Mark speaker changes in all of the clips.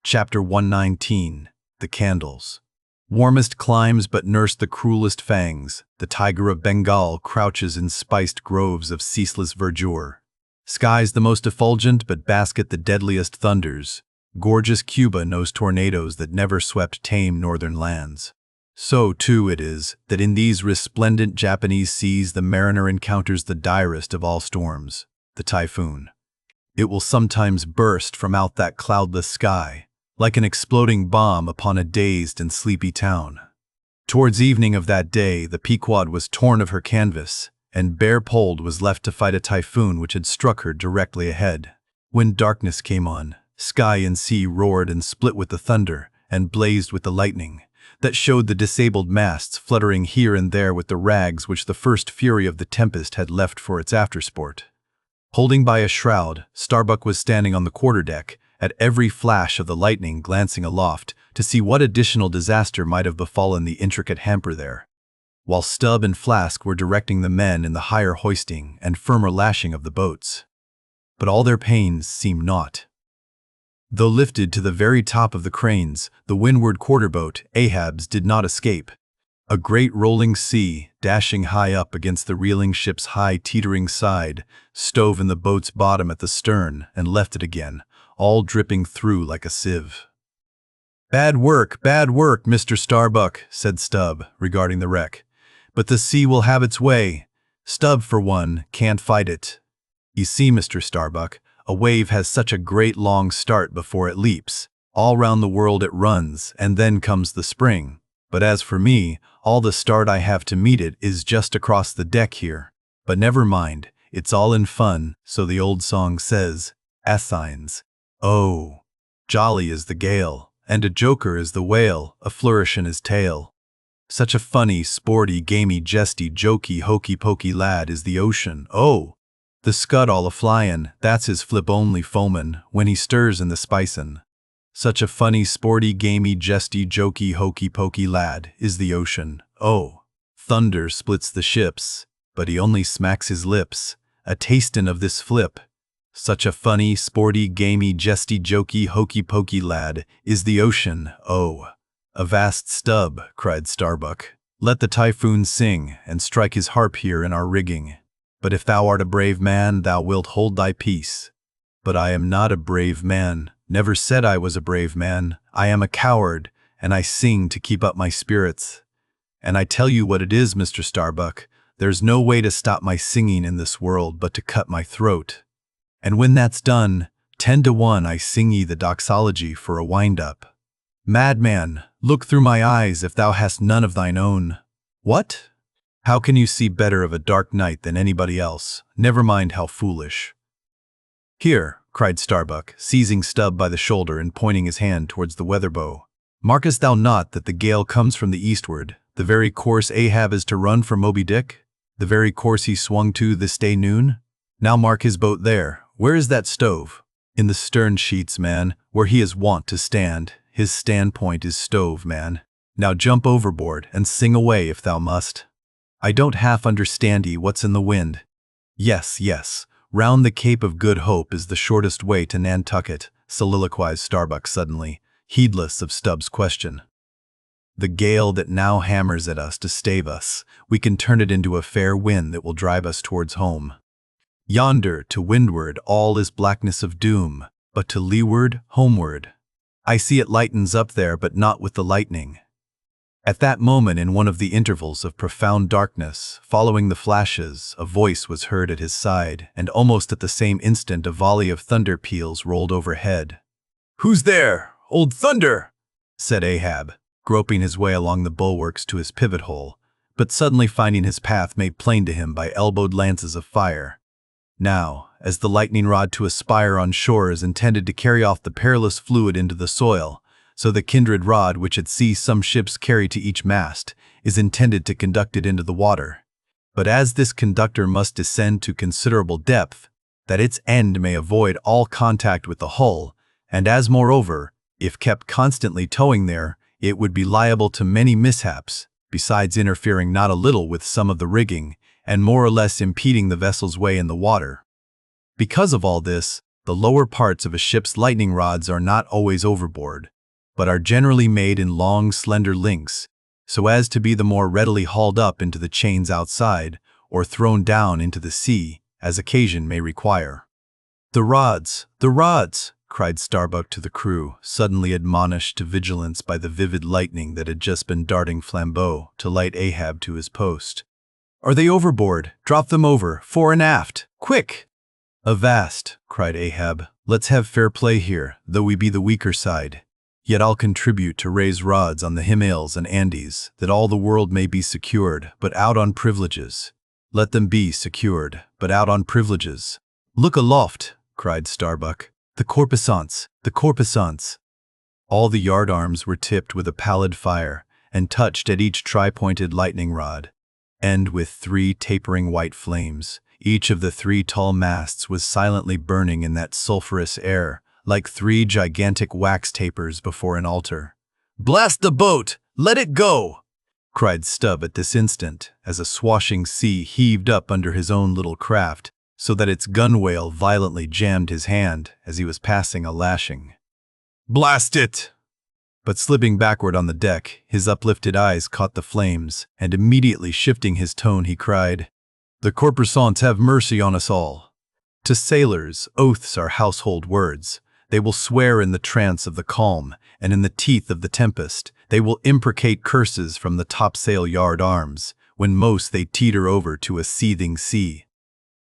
Speaker 1: Chapter 119. The Candles. Warmest climes but nurse the cruelest fangs. The tiger of Bengal crouches in spiced groves of ceaseless verdure. Skies the most effulgent but basket the deadliest thunders. Gorgeous Cuba knows tornadoes that never swept tame northern lands. So, too, it is that in these resplendent Japanese seas the mariner encounters the direst of all storms, the typhoon. It will sometimes burst from out that cloudless sky, like an exploding bomb upon a dazed and sleepy town. Towards evening of that day, the Pequod was torn of her canvas, and bare-poled was left to fight a typhoon which had struck her directly ahead. When darkness came on, sky and sea roared and split with the thunder, and blazed with the lightning, that showed the disabled masts fluttering here and there with the rags which the first fury of the tempest had left for its aftersport. Holding by a shroud, Starbuck was standing on the quarterdeck, at every flash of the lightning glancing aloft to see what additional disaster might have befallen the intricate hamper there, while Stubb and Flask were directing the men in the higher hoisting and firmer lashing of the boats. But all their pains seemed naught. Though lifted to the very top of the cranes, the windward quarterboat, Ahab's, did not escape. A great rolling sea, dashing high up against the reeling ship's high teetering side, stove in the boat's bottom at the stern and left it again, all dripping through like a sieve. Bad work, Mr. Starbuck," said Stubb, regarding the wreck. "But the sea will have its way. Stubb, for one, can't fight it. You see, Mr. Starbuck, a wave has such a great long start before it leaps. All round the world it runs, and then comes the spring. But as for me, all the start I have to meet it is just across the deck here. But never mind, it's all in fun, so the old song says. Athines. Oh, jolly is the gale, and a joker is the whale, a flourish in his tail. Such a funny, sporty, gamey, jesty, jokey, hokey-pokey lad is the ocean. Oh, the scud all a-flyin', that's his flip-only foeman, when he stirs in the spicin'. Such a funny, sporty, gamey, jesty, jokey, hokey-pokey lad is the ocean. Oh, thunder splits the ships, but he only smacks his lips, a tastin' of this flip. Such a funny, sporty, gamey, jesty, jokey, hokey-pokey lad is the ocean. Oh, avast Stubb, cried Starbuck. Let the typhoon sing, and strike his harp here in our rigging. But if thou art a brave man, thou wilt hold thy peace. But I am not a brave man, never said I was a brave man. I am a coward, and I sing to keep up my spirits. And I tell you what it is, Mr. Starbuck, there's no way to stop my singing in this world but to cut my throat. And when that's done, 10 to 1 I sing ye the doxology for a wind-up. Madman, look through my eyes if thou hast none of thine own. What? How can you see better of a dark night than anybody else? Never mind how foolish. Here, cried Starbuck, seizing Stubb by the shoulder and pointing his hand towards the weather bow. Markest thou not that the gale comes from the eastward, the very course Ahab is to run for Moby Dick? The very course he swung to this day noon? Now mark his boat there. Where is that stove? In the stern sheets, man, where he is wont to stand. His standpoint is stove, man. Now jump overboard and sing away if thou must. I don't half understand ye what's in the wind. Yes, round the Cape of Good Hope is the shortest way to Nantucket, soliloquized Starbuck suddenly, heedless of Stubb's question. The gale that now hammers at us to stave us, we can turn it into a fair wind that will drive us towards home. Yonder, to windward, all is blackness of doom, but to leeward, homeward. I see it lightens up there, but not with the lightning. At that moment, in one of the intervals of profound darkness, following the flashes, a voice was heard at his side, and almost at the same instant a volley of thunder peals rolled overhead. "Who's there, old Thunder?" said Ahab, groping his way along the bulwarks to his pivot hole, but suddenly finding his path made plain to him by elbowed lances of fire. Now, as the lightning rod to a spire on shore is intended to carry off the perilous fluid into the soil, so the kindred rod which at sea some ships carry to each mast is intended to conduct it into the water. But as this conductor must descend to considerable depth, that its end may avoid all contact with the hull, and as moreover, if kept constantly towing there, it would be liable to many mishaps, besides interfering not a little with some of the rigging, and more or less impeding the vessel's way in the water. Because of all this, The lower parts of a ship's lightning rods are not always overboard, but are generally made in long, slender links, so as to be the more readily hauled up into the chains outside, or thrown down into the sea, as occasion may require. "The rods! The rods!" cried Starbuck to the crew, suddenly admonished to vigilance by the vivid lightning that had just been darting flambeaux to light Ahab to his post. "Are they overboard? Drop them over, fore and aft! Quick!" "Avast!" cried Ahab. "Let's have fair play here, though we be the weaker side. Yet I'll contribute to raise rods on the Himalayas and Andes, that all the world may be secured, but out on privileges. Let them be secured, but out on privileges." "Look aloft!" cried Starbuck. "The corpusants! The corpusants!" All the yardarms were tipped with a pallid fire, and touched at each tri-pointed lightning rod, end with 3 tapering white flames. Each of the 3 tall masts was silently burning in that sulphurous air, like 3 gigantic wax tapers before an altar. "Blast the boat! Let it go!" cried Stubb at this instant, as a swashing sea heaved up under his own little craft, so that its gunwale violently jammed his hand as he was passing a lashing. "Blast it!" But slipping backward on the deck, his uplifted eyes caught the flames, and immediately shifting his tone, he cried, "The corpusants have mercy on us all." To sailors, oaths are household words. They will swear in the trance of the calm, and in the teeth of the tempest. They will imprecate curses from the topsail yard arms, when most they teeter over to a seething sea.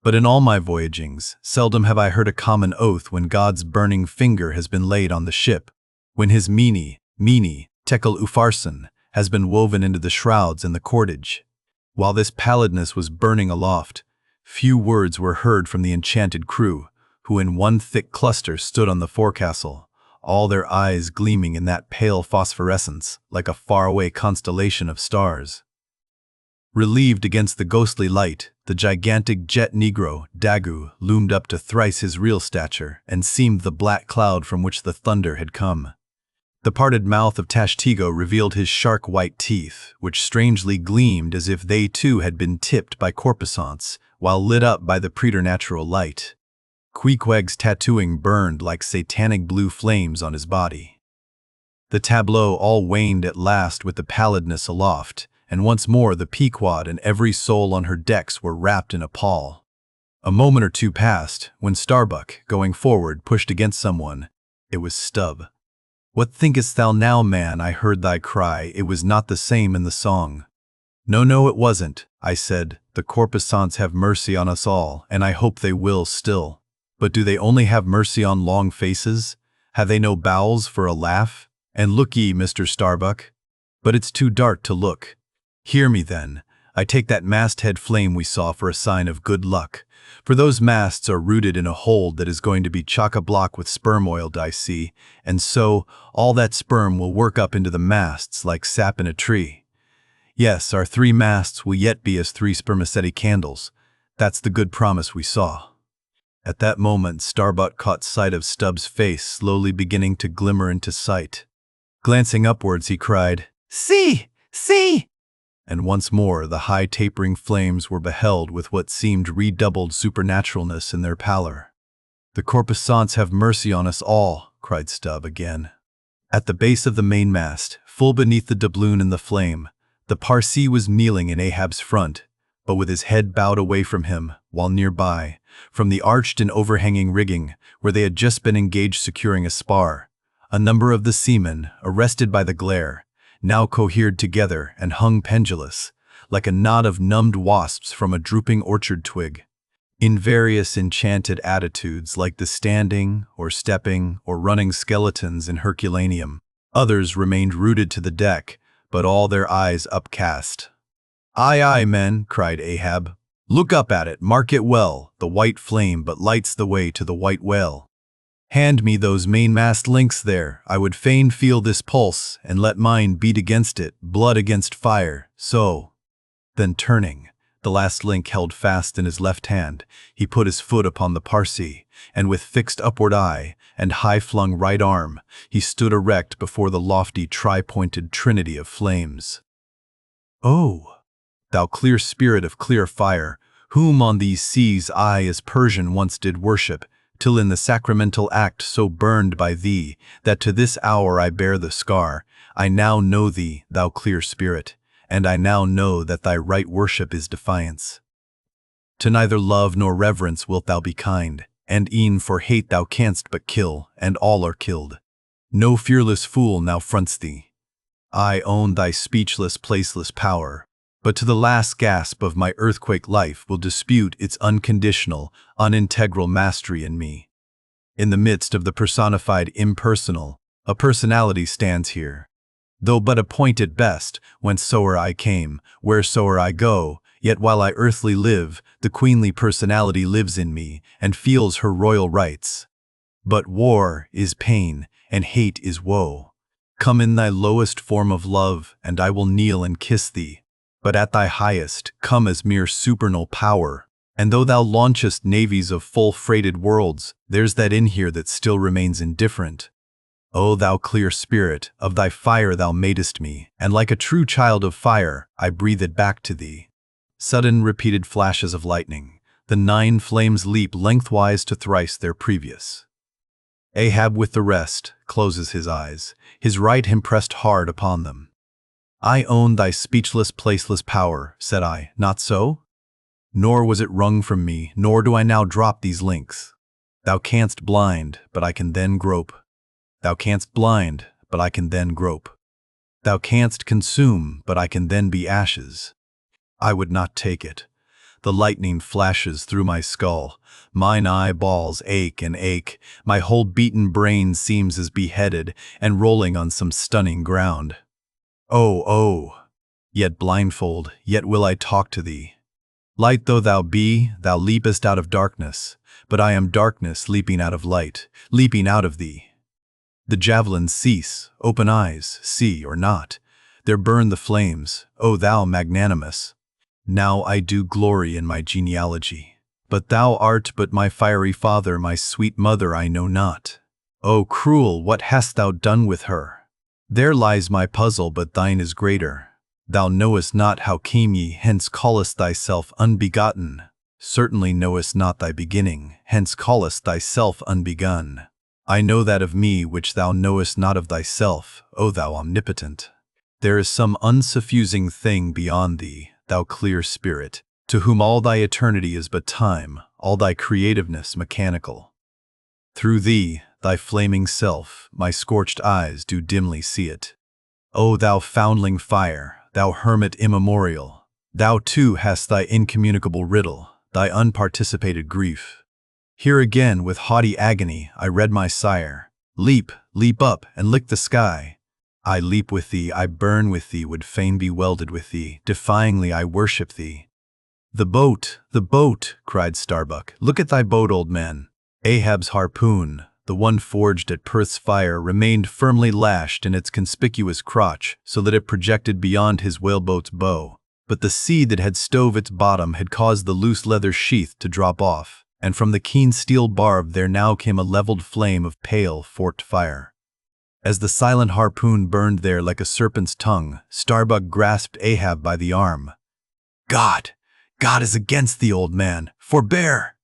Speaker 1: But in all my voyagings, seldom have I heard a common oath when God's burning finger has been laid on the ship, when his mene, tekel upharsin, has been woven into the shrouds and the cordage. While this pallidness was burning aloft, few words were heard from the enchanted crew, who in one thick cluster stood on the forecastle, all their eyes gleaming in that pale phosphorescence like a faraway constellation of stars. Relieved against the ghostly light, the gigantic jet negro, Dagu, loomed up to thrice his real stature and seemed the black cloud from which the thunder had come. The parted mouth of Tashtego revealed his shark-white teeth, which strangely gleamed as if they too had been tipped by corpusants, while lit up by the preternatural light. Queequeg's tattooing burned like satanic blue flames on his body. The tableau all waned at last with the pallidness aloft, and once more the Pequod and every soul on her decks were wrapped in a pall. A moment or two passed, when Starbuck, going forward, pushed against someone. It was Stubb. "What thinkest thou now, man?" I heard thy cry. "It was not the same in the song." No, it wasn't," I said. "The corpusants have mercy on us all, and I hope they will still. But do they only have mercy on long faces? Have they no bowels for a laugh? And look ye, Mr. Starbuck. But it's too dark to look. Hear me then. I take that masthead flame we saw for a sign of good luck. For those masts are rooted in a hold that is going to be chock-a-block with sperm oil, I see, and so all that sperm will work up into the masts like sap in a tree. Yes, our 3 masts will yet be as 3 spermaceti candles. That's the good promise we saw." At that moment, Starbuck caught sight of Stubb's face slowly beginning to glimmer into sight. Glancing upwards, he cried, "See! See!" And once more the high tapering flames were beheld with what seemed redoubled supernaturalness in their pallor. "The corpusants have mercy on us all," cried Stubb again. At the base of the mainmast, full beneath the doubloon and the flame, the Parsee was kneeling in Ahab's front, but with his head bowed away from him, while nearby, from the arched and overhanging rigging, where they had just been engaged securing a spar, a number of the seamen, arrested by the glare, now cohered together and hung pendulous, like a knot of numbed wasps from a drooping orchard twig, in various enchanted attitudes like the standing, or stepping, or running skeletons in Herculaneum. Others remained rooted to the deck, but all their eyes upcast. "Aye, aye, men," cried Ahab. "Look up at it, mark it well, the white flame but lights the way to the white whale. Hand me those mainmast links there. I would fain feel this pulse, and let mine beat against it, blood against fire, so." Then turning, the last link held fast in his left hand, he put his foot upon the Parsee, and with fixed upward eye and high-flung right arm, he stood erect before the lofty tri-pointed trinity of flames. "Oh, thou clear spirit of clear fire, whom on these seas I as Persian once did worship, till in the sacramental act so burned by thee, that to this hour I bear the scar. I now know thee, thou clear spirit, and I now know that thy right worship is defiance. To neither love nor reverence wilt thou be kind, and e'en for hate thou canst but kill, and all are killed. No fearless fool now fronts thee. I own thy speechless, placeless power, but to the last gasp of my earthquake life will dispute its unconditional, unintegral mastery in me. In the midst of the personified impersonal, a personality stands here. Though but a point at best, whencesoe'er I came, wheresoe'er I go, yet while I earthly live, the queenly personality lives in me, and feels her royal rights. But war is pain, and hate is woe. Come in thy lowest form of love, and I will kneel and kiss thee. But at thy highest, come as mere supernal power. And though thou launchest navies of full-freighted worlds, there's that in here that still remains indifferent. O thou clear spirit, of thy fire thou madest me, and like a true child of fire, I breathe it back to thee. Sudden repeated flashes of lightning, the 9 flames leap lengthwise to thrice their previous. Ahab with the rest closes his eyes, his right hand pressed hard upon them. I own thy speechless, placeless power, said I, not so? Nor was it wrung from me, nor do I now drop these links. Thou canst blind, but I can then grope. Thou canst blind, but I can then grope. Thou canst consume, but I can then be ashes. I would not take it. The lightning flashes through my skull. Mine eyeballs ache and ache. My whole beaten brain seems as beheaded and rolling on some stunning ground. Oh, oh! Yet blindfold, yet will I talk to thee. Light though thou be, thou leapest out of darkness, but I am darkness leaping out of light, leaping out of thee. The javelins cease, open eyes, see or not. There burn the flames, O thou magnanimous. Now I do glory in my genealogy. But thou art but my fiery father, my sweet mother I know not. O cruel, what hast thou done with her? There lies my puzzle, but thine is greater. Thou knowest not how came ye, hence callest thyself unbegotten. Certainly knowest not thy beginning, hence callest thyself unbegun. I know that of me which thou knowest not of thyself, O thou omnipotent. There is some unsuffusing thing beyond thee, thou clear spirit, to whom all thy eternity is but time, all thy creativeness mechanical. Through thee, thy flaming self, my scorched eyes do dimly see it. O thou foundling fire, thou hermit immemorial, thou too hast thy incommunicable riddle, thy unparticipated grief. Here again with haughty agony I read my sire, leap, leap up, and lick the sky. I leap with thee, I burn with thee, would fain be welded with thee, defyingly I worship thee. The boat, cried Starbuck. Look at thy boat, old man. Ahab's harpoon, the one forged at Perth's fire, remained firmly lashed in its conspicuous crotch so that it projected beyond his whaleboat's bow. But the sea that had stove its bottom had caused the loose leather sheath to drop off, and from the keen steel barb there now came a leveled flame of pale, forked fire. As the silent harpoon burned there like a serpent's tongue, Starbuck grasped Ahab by the arm. God is against thee, old man. Forbear!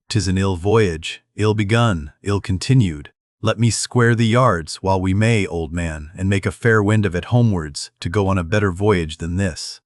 Speaker 1: 'Tis an ill voyage, ill begun, ill continued. Let me square the yards while we may, old man, and make a fair wind of it homewards, to go on a better voyage than this.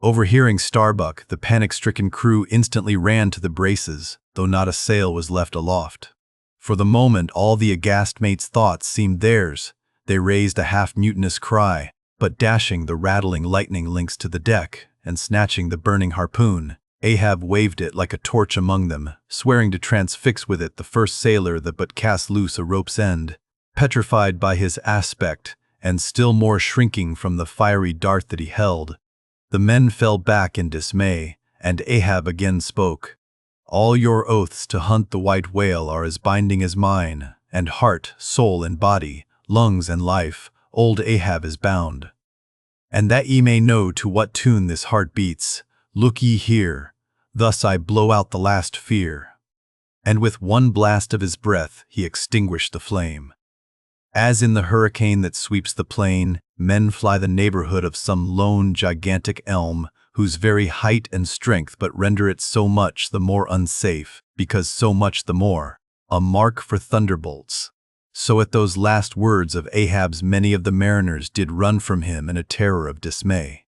Speaker 1: Overhearing Starbuck, the panic-stricken crew instantly ran to the braces, though not a sail was left aloft. For the moment all the aghast mates' thoughts seemed theirs. They raised a half-mutinous cry, but dashing the rattling lightning links to the deck, and snatching the burning harpoon, Ahab waved it like a torch among them, swearing to transfix with it the first sailor that but cast loose a rope's end. Petrified by his aspect, and still more shrinking from the fiery dart that he held, the men fell back in dismay, and Ahab again spoke. All your oaths to hunt the white whale are as binding as mine, and heart, soul, and body, lungs and life, old Ahab is bound. And that ye may know to what tune this heart beats, look ye here, thus I blow out the last fear. And with one blast of his breath he extinguished the flame. As in the hurricane that sweeps the plain, men fly the neighborhood of some lone gigantic elm, whose very height and strength but render it so much the more unsafe, because so much the more a mark for thunderbolts. So at those last words of Ahab's many of the mariners did run from him in a terror of dismay.